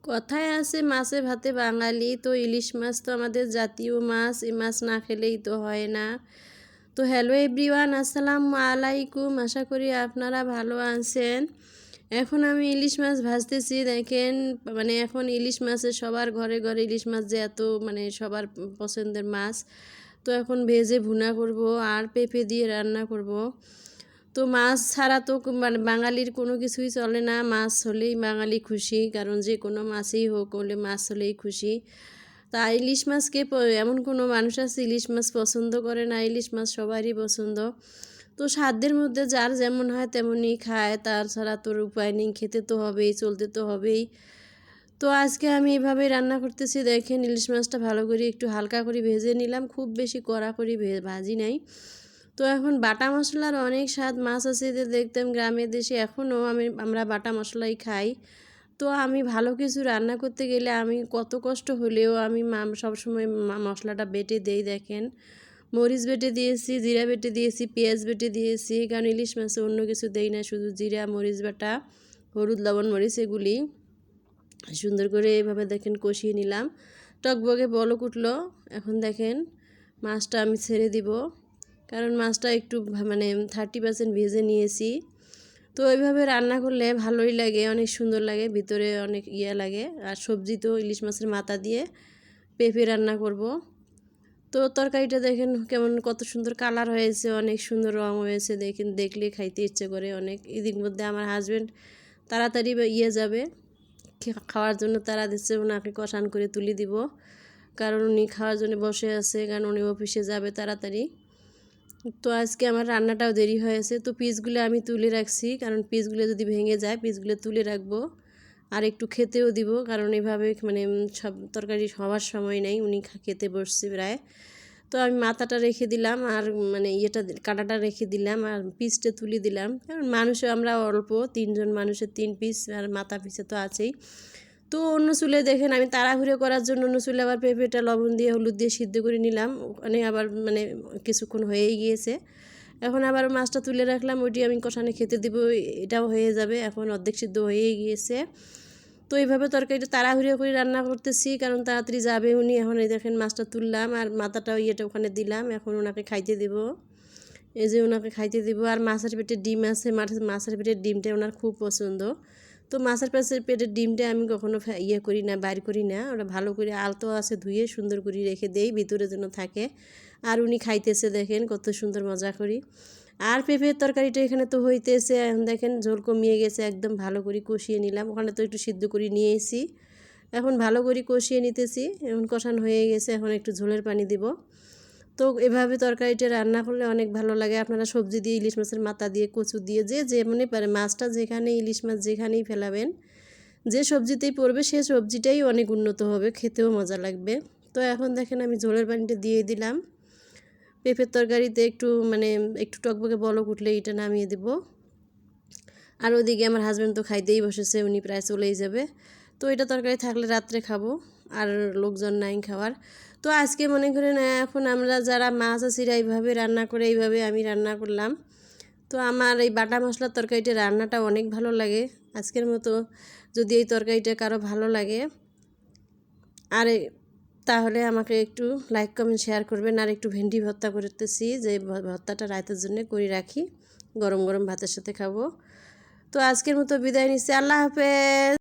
কথায় আছে মাছে ভাতে বাঙালি। তো ইলিশ মাছ তো আমাদের জাতীয় মাছ। এই মাছ না খেলেই তো হয় না। তো হ্যালো এভরিওয়ান, আসসালামু আলাইকুম। আশা করি আপনারা ভালো আছেন। এখন আমি ইলিশ মাছ ভাজতেছি। দেখেন, এখন ইলিশ মাছের সবার ঘরে ঘরে ইলিশ মাছ যে এত সবার পছন্দের মাছ। তো এখন ভেজে ভুনা করব আর পেঁপে দিয়ে রান্না করব। তো মাছ ছাড়া তো বাঙালির কোনো কিছুই চলে না। মাছ হলেই বাঙালি খুশি, কারণ যে কোনো মাছই হোক হলে মাছ হলেই খুশি। তা ইলিশ মাছকে এমন কোনো মানুষ আছে ইলিশ মাছ পছন্দ করে না? ইলিশ মাছ সবারই পছন্দ। তো সাধ্যের মধ্যে যার যেমন হয় তেমনই খায়, তার ছাড়া তোর উপায় নেই, খেতে তো হবেই, চলতে তো হবেই। তো আজকে আমি এভাবেই রান্না করতেছি। দেখেন, ইলিশ মাছটা ভালো করে একটু হালকা করে ভেজে নিলাম, খুব বেশি কড়া করে ভাজি নাই। তো এখন বাটা মশলার অনেক স্বাদ। মাছ আছে যে দেখতাম গ্রামের দেশে, এখনও আমরা বাটা মশলাই খাই। তো আমি ভালো কিছু রান্না করতে গেলে আমি কত কষ্ট হলেও আমি সবসময় মশলাটা বেটে দেই। দেখেন, মরিচ বেটে দিয়েছি, জিরা বেটে দিয়েছি, পেঁয়াজ বেটে দিয়েছি, কারণ ইলিশ মাছে অন্য কিছু দেই না, শুধু জিরা মরিচ বাটা, হলুদ লবণ মরিচ এগুলি সুন্দর করে এভাবে দেখেন কষিয়ে নিলাম। টকবগে বলক উঠলো। এখন দেখেন মাছটা আমি ছেড়ে দিব, কারণ মাছটা একটু 30% ভেজে নিয়েছি। তো এইভাবে রান্না করলে ভালোই লাগে, অনেক সুন্দর লাগে, ভিতরে অনেক লাগে। আর সবজি তো ইলিশ মাছের মাথা দিয়ে পেঁপে রান্না করব। তো তরকারিটা দেখেন কেমন, কত সুন্দর কালার হয়েছে, অনেক সুন্দর রং হয়েছে। দেখেন, দেখলে খাইতে ইচ্ছে করে অনেক। এদিক মধ্যে আমার হাজব্যান্ড তাড়াতাড়ি যাবে খাওয়ার জন্য, তারা দিচ্ছে, ওনাকে কষান করে তুলে দিব, কারণ উনি খাওয়ার জন্য বসে আছে, কারণ উনি অফিসে যাবে তাড়াতাড়ি। তো আজকে আমার রান্নাটাও দেরি হয়েছে। তো পিসগুলো আমি তুলে রাখছি, কারণ পিসগুলো যদি ভেঙে যায় পিসগুলো তুলে রাখবো আর একটু খেতেও দিব, কারণ এভাবে সব তরকারি হওয়ার সময় নেই, উনি খেতে বসছে প্রায়। তো আমি মাথাটা রেখে দিলাম আর কাঁটাটা রেখে দিলাম আর পিসটা তুলে দিলাম, কারণ মানুষও আমরা অল্প, 3 জন মানুষের 3 পিস আর মাথা পিসে তো আছেই। তো অন্য চুলে দেখেন আমি তাড়াহুড়ো করার জন্য অন্য চুলে আবার পেঁপেটা লবণ দিয়ে হলুদ দিয়ে সিদ্ধ করে নিলাম। ওখানে আবার কিছুক্ষণ হয়েই গিয়েছে। এখন আবার মাছটা তুলে রাখলাম, ওইটি আমি কষানে খেতে দিব, এটাও হয়ে যাবে। এখন অর্ধেক সিদ্ধ হয়েই গিয়েছে। তো এইভাবে তরকারিটা তাড়াহুড়ো করে রান্না করতেছি, কারণ তাড়াতাড়ি যাবে উনি। এখন এই দেখেন মাছটা তুললাম আর মাথাটাও ওখানে দিলাম, এখন ওনাকে খাইতে দিব। এই যে ওনাকে খাইতে দিব। আর মাছের পেটের ডিম আছে, মাছের পেটের ডিমটা ওনার খুব পছন্দ। তো মাছের পেটের ডিমটা আমি কখনো করি না, বাইর করি না, ওটা ভালো করে আলতো আছে ধুয়ে সুন্দর করে রেখে দেই, ভিতরে যেন থাকে। আর উনি খাইতেছে, দেখেন কত সুন্দর মজা করি। আর পেঁপের তরকারিটা এখানে তো হইতেছে। এখন দেখেন ঝোল কমিয়ে গেছে, একদম ভালো করে কষিয়ে নিলাম। ওখানে তো একটু সিদ্ধ করে নিয়েছি, এখন ভালো করে কষিয়ে নিতেছি। এখন কষানো হয়ে গেছে, এখন একটু ঝোলের পানি দিব। তো এভাবে তরকারিটা রান্না করলে অনেক ভালো লাগে। আপনারা সবজি দিয়ে, ইলিশ মাছের মাথা দিয়ে, কচু দিয়ে, যে যেমনই পারে, মাছটা যেখানে, ইলিশ মাছ যেখানেই ফেলাবেন, যে সবজিতেই পড়বে সে সবজিটাই অনেক উন্নত হবে, খেতেও মজা লাগবে। তো এখন দেখেন আমি ঝোলের পানিটা দিয়ে দিলাম। পেঁপের তরকারিতে একটু টকবকে বলক উঠলে এটা নামিয়ে দেব। আর ওদিকে আমার হাজব্যান্ড তো খাইতেই বসেছে, উনি প্রায় চলেই যাবে। তো এটা তরকারি থাকলে রাত্রে খাবো, আর লোকজন নাই খাওয়ার। তো আজকে মনে করেন এখন আমরা যারা মাছ আছি এইভাবে রান্না করে, এইভাবে আমি রান্না করলাম। তো আমার এই বাটা মশলার তরকারিটা রান্নাটা অনেক ভালো লাগে। আজকের মতো যদি এই তরকারিটা কারো ভালো লাগে আর তাহলে আমাকে একটু লাইক কমেন্ট শেয়ার করবেন। আর একটু ভেন্ডি ভর্তা করতেছি, যে ভর্তাটা রাতের জন্য করে রাখি, গরম গরম ভাতের সাথে খাবো। তো আজকের মতো বিদায় নিচ্ছি, আল্লাহ হাফেজ।